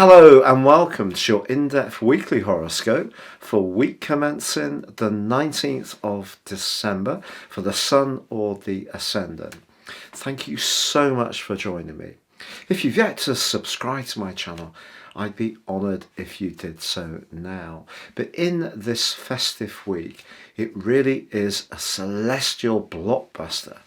Hello and welcome to your in-depth weekly horoscope for week commencing the 19th of December for the Sun or the Ascendant. Thank you so much for joining me. If you've yet to subscribe to my channel, I'd be honoured if you did so now. But in this festive week, it really is a celestial blockbuster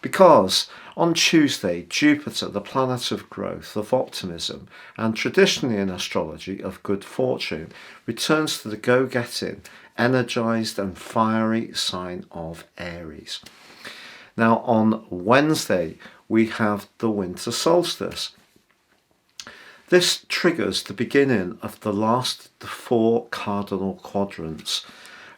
because on Tuesday, Jupiter, the planet of growth, of optimism, and traditionally in astrology of good fortune, returns to the go-getting, energised and fiery sign of Aries. Now on Wednesday, we have the winter solstice. This triggers the beginning of the last of the four cardinal quadrants,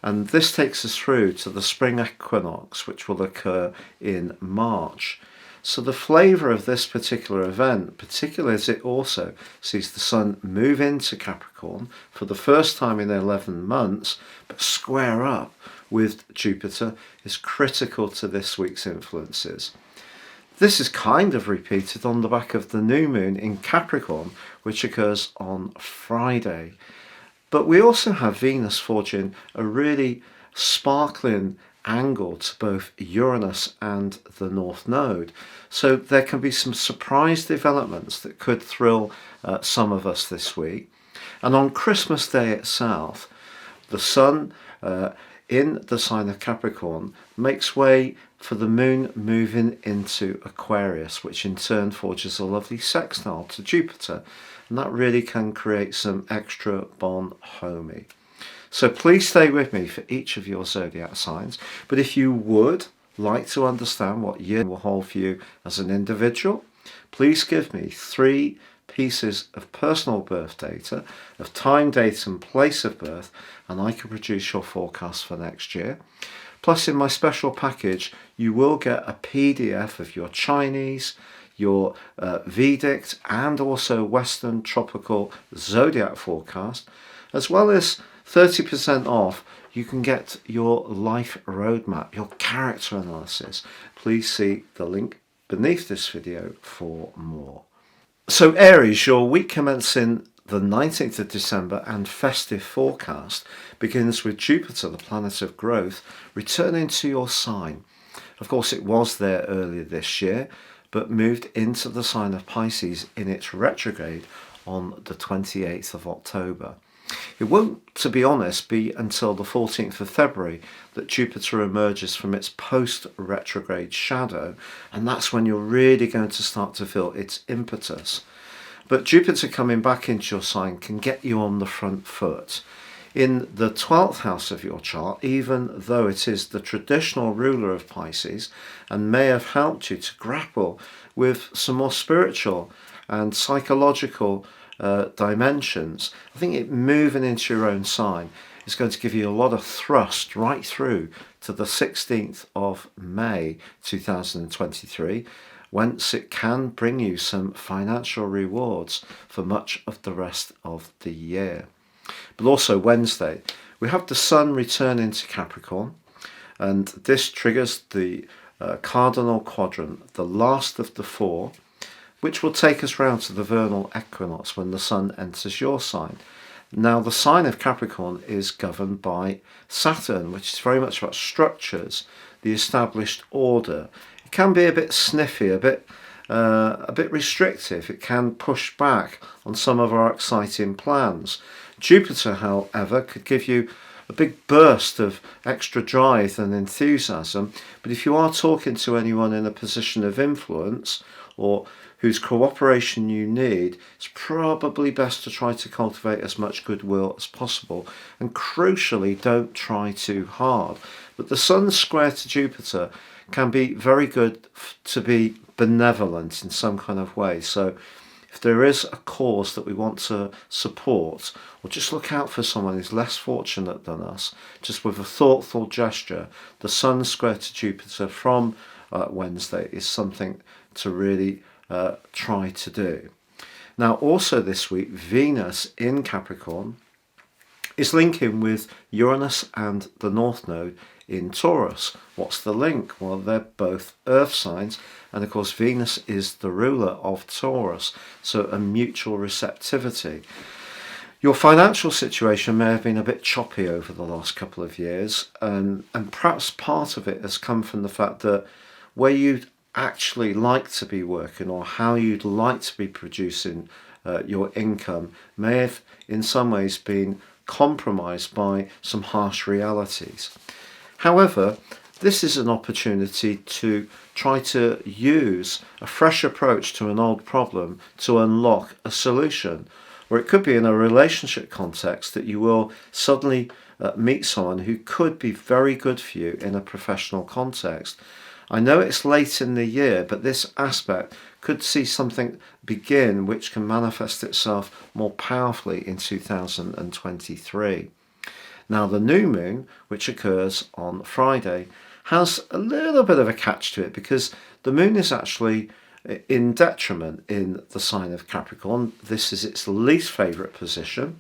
and this takes us through to the spring equinox, which will occur in March. So the flavour of this particular event, particularly as it also sees the Sun move into Capricorn for the first time in 11 months, but square up with Jupiter, is critical to this week's influences. This is kind of repeated on the back of the new moon in Capricorn, which occurs on Friday. But we also have Venus forging a really sparkling angle to both Uranus and the North Node. So there can be some surprise developments that could thrill some of us this week. And on Christmas Day itself, the Sun in the sign of Capricorn makes way for the moon moving into Aquarius, which in turn forges a lovely sextile to Jupiter, and that really can create some extra bonhomie. So please stay with me for each of your zodiac signs, but if you would like to understand what year will hold for you as an individual, please give me 3 pieces of personal birth data, of time, date and place of birth, and I can produce your forecast for next year. Plus in my special package you will get a PDF of your Chinese, your Vedic and also Western tropical zodiac forecast, as well as 30% off. You can get your life roadmap, your character analysis. Please see the link beneath this video for more. So Aries, your week commencing the 19th of December and festive forecast begins with Jupiter, the planet of growth, returning to your sign. Of course, it was there earlier this year, but moved into the sign of Pisces in its retrograde on the 28th of October. It won't, to be honest, be until the 14th of February that Jupiter emerges from its post-retrograde shadow, and that's when you're really going to start to feel its impetus. But Jupiter coming back into your sign can get you on the front foot. In the 12th house of your chart, even though it is the traditional ruler of Pisces and may have helped you to grapple with some more spiritual and psychological dimensions, I think it moving into your own sign is going to give you a lot of thrust right through to the 16th of May 2023, whence it can bring you some financial rewards for much of the rest of the year. But also Wednesday, we have the Sun returning to Capricorn, and this triggers the cardinal quadrant, the last of the 4, which will take us round to the vernal equinox when the Sun enters your sign. Now the sign of Capricorn is governed by Saturn, which is very much about structures, the established order. It can be a bit sniffy, a bit restrictive. It can push back on some of our exciting plans. Jupiter, however, could give you a big burst of extra drive and enthusiasm, but if you are talking to anyone in a position of influence or whose cooperation you need, it's probably best to try to cultivate as much goodwill as possible, and crucially don't try too hard. But the Sun square to Jupiter can be very good to be benevolent in some kind of way. So if there is a cause that we want to support, or just look out for someone who's less fortunate than us, just with a thoughtful gesture, the Sun square to Jupiter from Wednesday is something to really try to do. Now also this week, Venus in Capricorn is linking with Uranus and the North Node in Taurus. What's the link? Well, they're both earth signs, and of course Venus is the ruler of Taurus, so a mutual receptivity. Your financial situation may have been a bit choppy over the last couple of years, and perhaps part of it has come from the fact that where you'd actually like to be working or how you'd like to be producing your income may have in some ways been compromised by some harsh realities. However, this is an opportunity to try to use a fresh approach to an old problem to unlock a solution. Or it could be in a relationship context that you will suddenly meet someone who could be very good for you in a professional context. I know it's late in the year, but this aspect could see something begin which can manifest itself more powerfully in 2023. Now, the new moon, which occurs on Friday, has a little bit of a catch to it because the moon is actually in detriment in the sign of Capricorn. This is its least favourite position.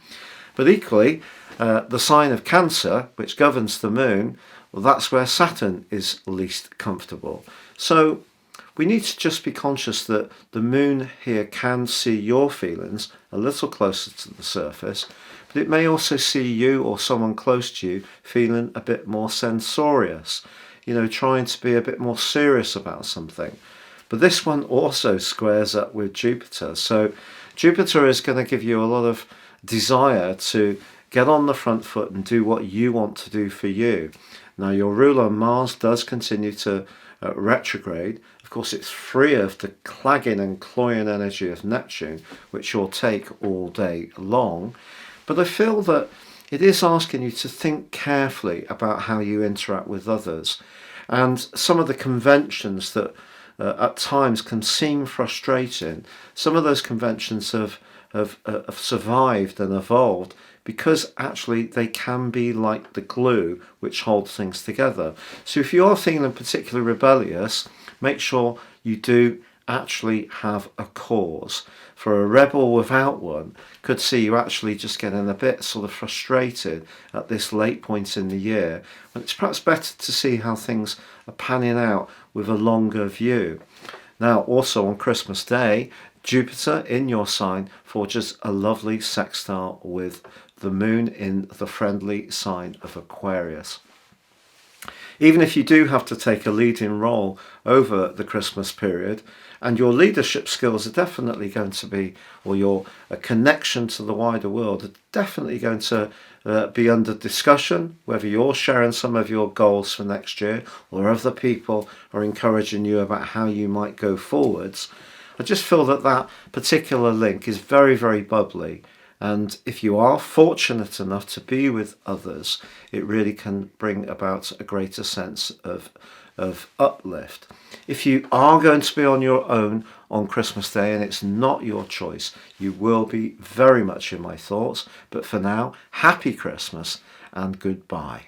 But equally, the sign of Cancer, which governs the moon, well, that's where Saturn is least comfortable. So we need to just be conscious that the moon here can see your feelings a little closer to the surface, but it may also see you or someone close to you feeling a bit more censorious, trying to be a bit more serious about something. But this one also squares up with Jupiter. So Jupiter is going to give you a lot of desire to get on the front foot and do what you want to do for you. Now, your ruler Mars does continue to retrograde. Of course, it's free of the clagging and cloying energy of Neptune, which you'll take all day long. But I feel that it is asking you to think carefully about how you interact with others. And some of the conventions that at times can seem frustrating, some of those conventions have survived and evolved because actually they can be like the glue which holds things together. So if you're feeling particularly rebellious, make sure you do actually have a cause. For a rebel without one could see you actually just getting a bit sort of frustrated at this late point in the year, when it's perhaps better to see how things are panning out with a longer view. Now, also on Christmas Day, Jupiter in your sign forges a lovely sextile with the moon in the friendly sign of Aquarius. Even if you do have to take a leading role over the Christmas period, and your leadership skills are definitely going to be, or your connection to the wider world are definitely going to be under discussion, whether you're sharing some of your goals for next year or other people are encouraging you about how you might go forwards. I just feel that that particular link is very, very bubbly. And if you are fortunate enough to be with others, it really can bring about a greater sense of uplift. If you are going to be on your own on Christmas Day and it's not your choice, you will be very much in my thoughts. But for now, happy Christmas and goodbye.